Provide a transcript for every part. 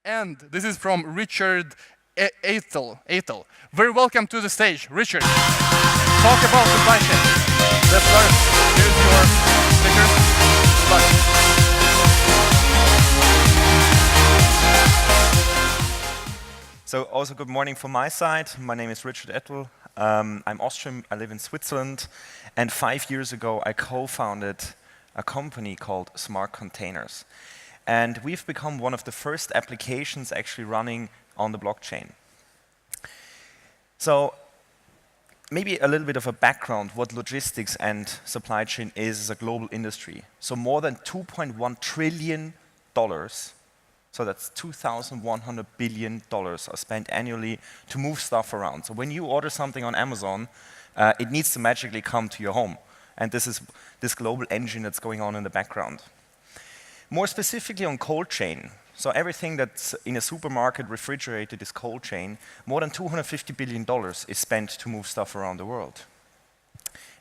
And this is from Richard Ettl. Very welcome to the stage, Richard. Talk about supply chain. Let's start. Here's your speaker. Good luck. So also good morning from my side. My name is Richard Ettl. I'm Austrian, I live in Switzerland, and 5 years ago I co-founded a company called Smart Containers. And we've become one of the first applications actually running on the blockchain. So maybe a little bit of a background what logistics and supply chain is as a global industry. So more than $2.1 trillion, so that's $2,100 billion are spent annually to move stuff around. So when you order something on Amazon, it needs to magically come to your home. And this is this global engine that's going on in the background. More specifically on cold chain, so everything that's in a supermarket refrigerated is cold chain, more than $250 billion is spent to move stuff around the world.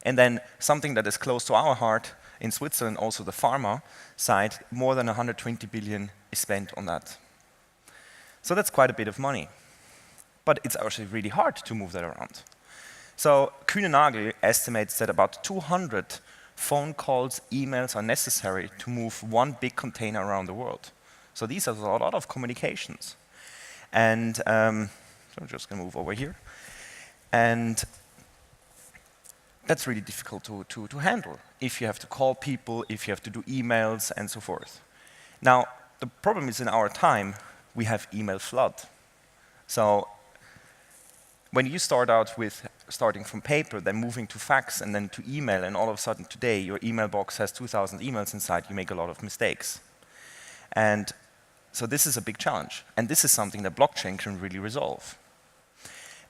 And then something that is close to our heart, in Switzerland, also the pharma side, more than 120 billion is spent on that. So that's quite a bit of money. But it's actually really hard to move that around. So Kühne estimates that about 200 phone calls, emails are necessary to move one big container around the world. So these are a lot of communications. And so I'm just going to move over here. And that's really difficult to handle if you have to call people, if you have to do emails, and so forth. Now, the problem is in our time, we have email flood. So when you start out with starting from paper, then moving to fax, and then to email, and all of a sudden today your email box has 2,000 emails inside, you make a lot of mistakes. And so this is a big challenge. And this is something that blockchain can really resolve.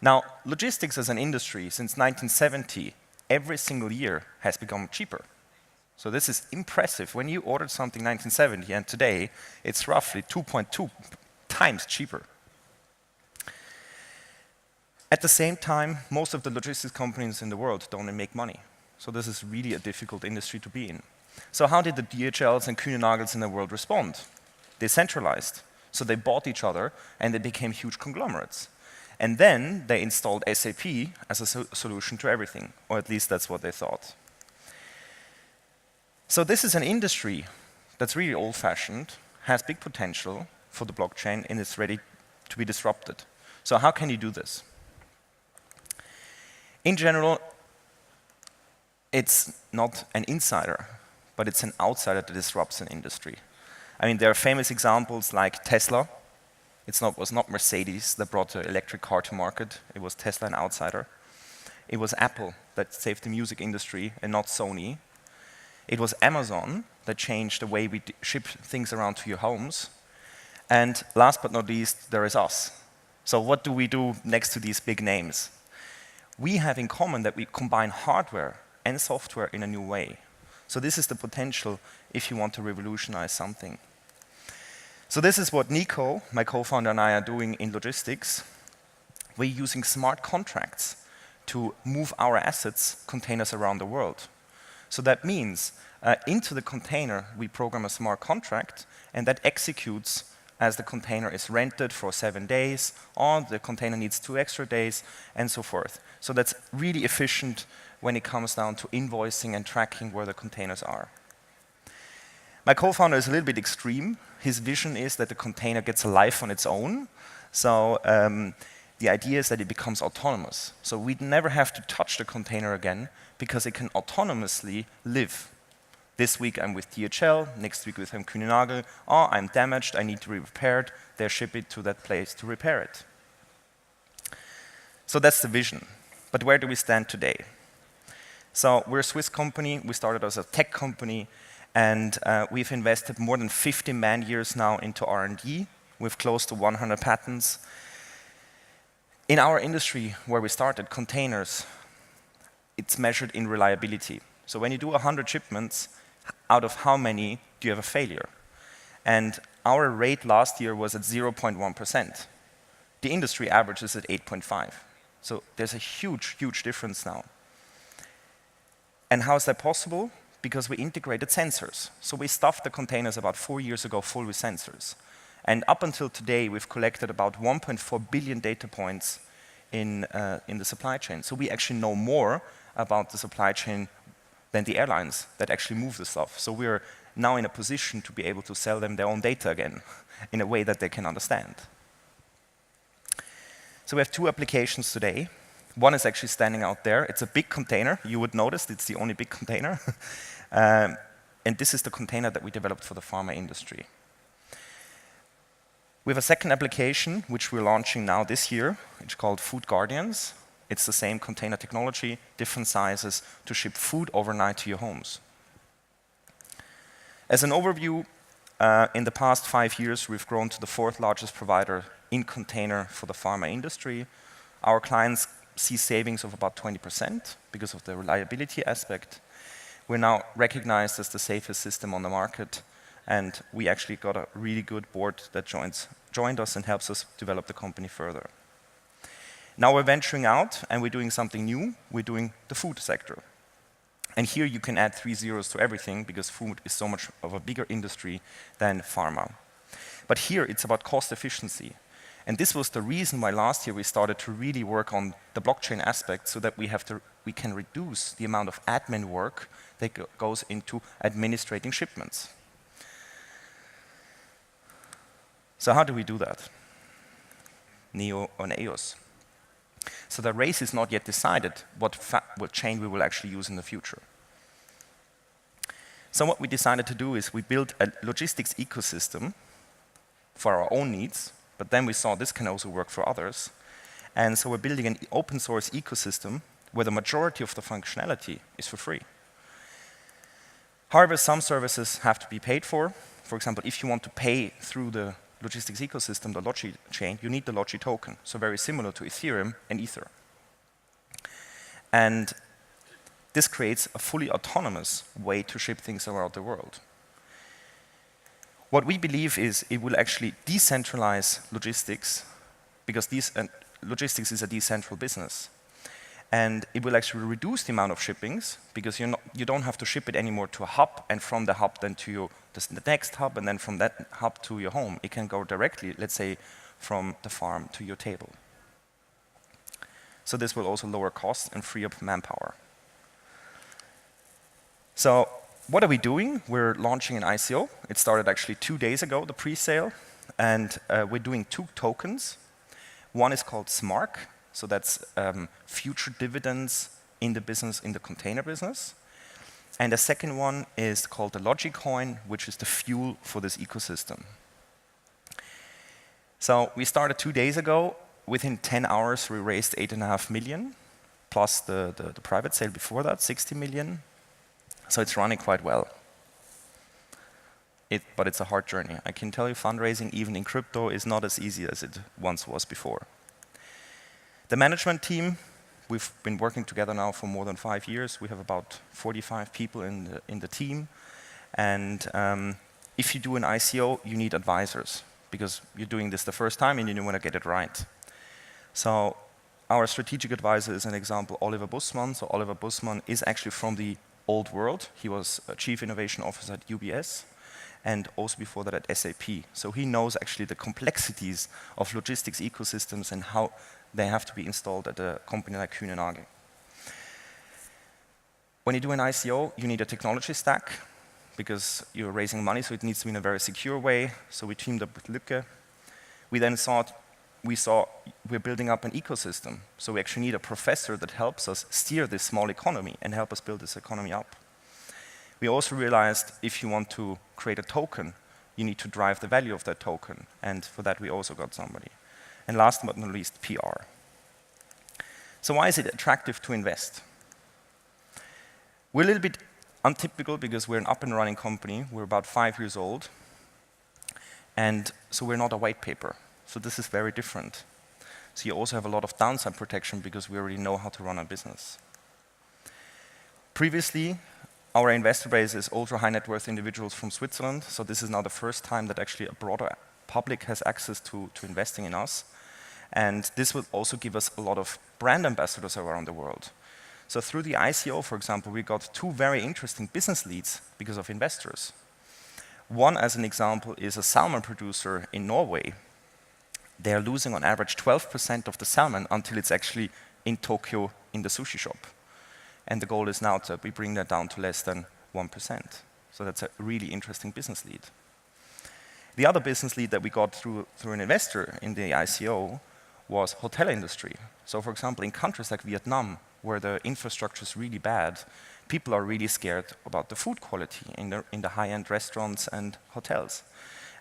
Now, logistics as an industry, since 1970, every single year has become cheaper. So this is impressive. When you ordered something in 1970 and today, it's roughly 2.2 times cheaper. At the same time, most of the logistics companies in the world don't make money. So this is really a difficult industry to be in. So how did the DHLs and Kühne in the world respond? They centralized. So they bought each other and they became huge conglomerates. And then they installed SAP as a solution to everything, or at least that's what they thought. So this is an industry that's really old-fashioned, has big potential for the blockchain, and is ready to be disrupted. So how can you do this? In general, it's not an insider, but it's an outsider that disrupts an industry. I mean, there are famous examples like Tesla. It was not Mercedes that brought the electric car to market. It was Tesla, an outsider. It was Apple that saved the music industry and not Sony. It was Amazon that changed the way we ship things around to your homes. And last but not least, there is us. So what do we do next to these big names? We have in common that we combine hardware and software in a new way. So this is the potential if you want to revolutionize something. So this is what Nico, my co-founder, and I are doing in logistics. We're using smart contracts to move our assets, containers around the world. So that means into the container, we program a smart contract, and that executes as the container is rented for 7 days, or the container needs 2 extra days, and so forth. So that's really efficient when it comes down to invoicing and tracking where the containers are. My co-founder is a little bit extreme. His vision is that the container gets a life on its own. So the idea is that it becomes autonomous. So we'd never have to touch the container again because it can autonomously live. This week I'm with DHL, next week with Kühne, or I'm damaged, I need to be repaired, they ship it to that place to repair it. So that's the vision. But where do we stand today? So we're a Swiss company, we started as a tech company, and we've invested more than 50 man-years now into R&D, with close to 100 patents. In our industry, where we started, containers, it's measured in reliability. So when you do 100 shipments, out of how many do you have a failure? And our rate last year was at 0.1%. The industry average is at 8.5. So there's a huge, huge difference now. And how is that possible? Because we integrated sensors. So we stuffed the containers about 4 years ago full with sensors. And up until today, we've collected about 1.4 billion data points in the supply chain. So we actually know more about the supply chain than the airlines that actually move the stuff. So we're now in a position to be able to sell them their own data again in a way that they can understand. So we have two applications today. One is actually standing out there. It's a big container. You would notice it's the only big container. And this is the container that we developed for the pharma industry. We have a second application, which we're launching now this year. It's called Food Guardians. It's the same container technology, different sizes, to ship food overnight to your homes. As an overview, in the past 5 years, we've grown to the 4th largest provider in container for the pharma industry. Our clients see savings of about 20% because of the reliability aspect. We're now recognized as the safest system on the market, and we actually got a really good board that joined us and helps us develop the company further. Now we're venturing out and we're doing something new. We're doing the food sector. And here you can add 3 zeros to everything because food is so much of a bigger industry than pharma. But here it's about cost efficiency. And this was the reason why last year we started to really work on the blockchain aspect so that we can reduce the amount of admin work that goes into administrating shipments. So how do we do that? Neo or EOS. So the race is not yet decided what chain we will actually use in the future. So what we decided to do is we built a logistics ecosystem for our own needs, but then we saw this can also work for others. And so we're building an open source ecosystem where the majority of the functionality is for free. However, some services have to be paid for. For example, if you want to pay through the logistics ecosystem, the Logi chain, you need the Logi token, so very similar to Ethereum and Ether. And this creates a fully autonomous way to ship things around the world. What we believe is it will actually decentralize logistics, because logistics is a decentral business. And it will actually reduce the amount of shippings, because you don't have to ship it anymore to a hub, and from the hub then to the next hub, and then from that hub to your home. It can go directly, let's say, from the farm to your table. So this will also lower costs and free up manpower. So what are we doing? We're launching an ICO. It started actually 2 days ago, the pre-sale, and we're doing 2 tokens. One is called SMARC, so that's future dividends in the business, in the container business. And the second one is called the Logi coin, which is the fuel for this ecosystem. So we started 2 days ago. Within 10 hours, we raised 8.5 million, plus the private sale before that, 60 million. So it's running quite well. But it's a hard journey. I can tell you fundraising, even in crypto, is not as easy as it once was before. The management team, we've been working together now for more than 5 years. We have about 45 people in the team. And if you do an ICO, you need advisors, because you're doing this the first time and you want to get it right. So our strategic advisor is an example, Oliver Bussmann. So Oliver Bussmann is actually from the old world. He was a chief innovation officer at UBS, and also before that at SAP. So he knows actually the complexities of logistics ecosystems and how they have to be installed at a company like Kühne Nagel. When you do an ICO, you need a technology stack, because you're raising money, so it needs to be in a very secure way. So we teamed up with Lücke. We then we're building up an ecosystem. So we actually need a professor that helps us steer this small economy and help us build this economy up. We also realized if you want to create a token, you need to drive the value of that token. And for that, we also got somebody. And last but not least, PR. So why is it attractive to invest? We're a little bit untypical because we're an up and running company. We're about 5 years old. And so we're not a white paper. So this is very different. So you also have a lot of downside protection because we already know how to run a business. Previously, our investor base is ultra high net worth individuals from Switzerland. So this is now the first time that actually a broader public has access to investing in us. And this will also give us a lot of brand ambassadors around the world. So through the ICO, for example, we got 2 very interesting business leads because of investors. One, as an example, is a salmon producer in Norway. They are losing on average 12% of the salmon until it's actually in Tokyo in the sushi shop. And the goal is now that we bring that down to less than 1%. So that's a really interesting business lead. The other business lead that we got through an investor in the ICO was hotel industry. So for example, in countries like Vietnam, where the infrastructure is really bad, people are really scared about the food quality in the high-end restaurants and hotels.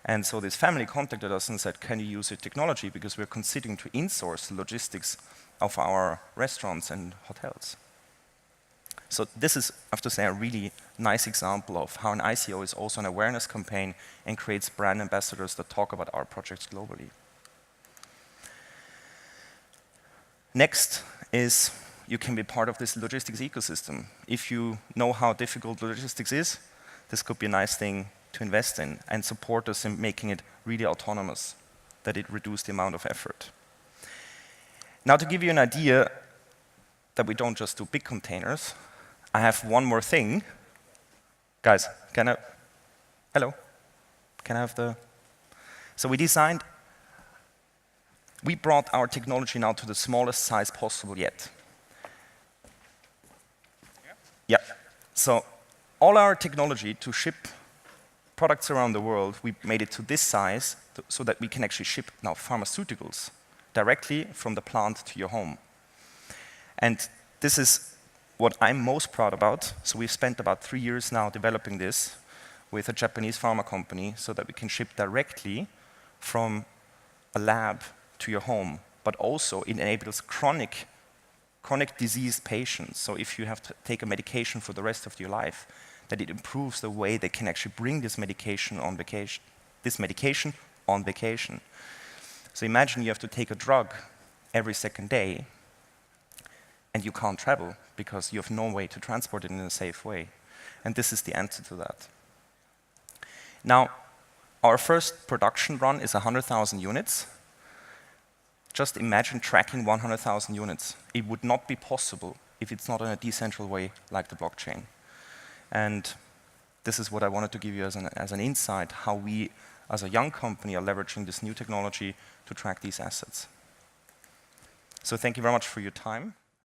And so this family contacted us and said, can you use your technology? Because we're considering to insource the logistics of our restaurants and hotels. So this is, I have to say, a really nice example of how an ICO is also an awareness campaign and creates brand ambassadors that talk about our projects globally. Next is you can be part of this logistics ecosystem. If you know how difficult logistics is, this could be a nice thing to invest in and support us in making it really autonomous, that it reduces the amount of effort. Now, to give you an idea that we don't just do big containers, I have one more thing. Guys, hello? Can I have the, so we brought our technology now to the smallest size possible yet. Yeah. So all our technology to ship products around the world, we made it to this size so that we can actually ship now pharmaceuticals directly from the plant to your home. And this is what I'm most proud about. So we've spent about 3 years now developing this with a Japanese pharma company so that we can ship directly from a lab to your home, but also it enables chronic disease patients. So if you have to take a medication for the rest of your life, that it improves the way they can actually bring this medication on vacation. So imagine you have to take a drug every second day and you can't travel because you have no way to transport it in a safe way. And this is the answer to that. Now, our first production run is 100,000 units. Just imagine tracking 100,000 units. It would not be possible if it's not in a decentral way like the blockchain. And this is what I wanted to give you as an insight, how we, as a young company, are leveraging this new technology to track these assets. So thank you very much for your time.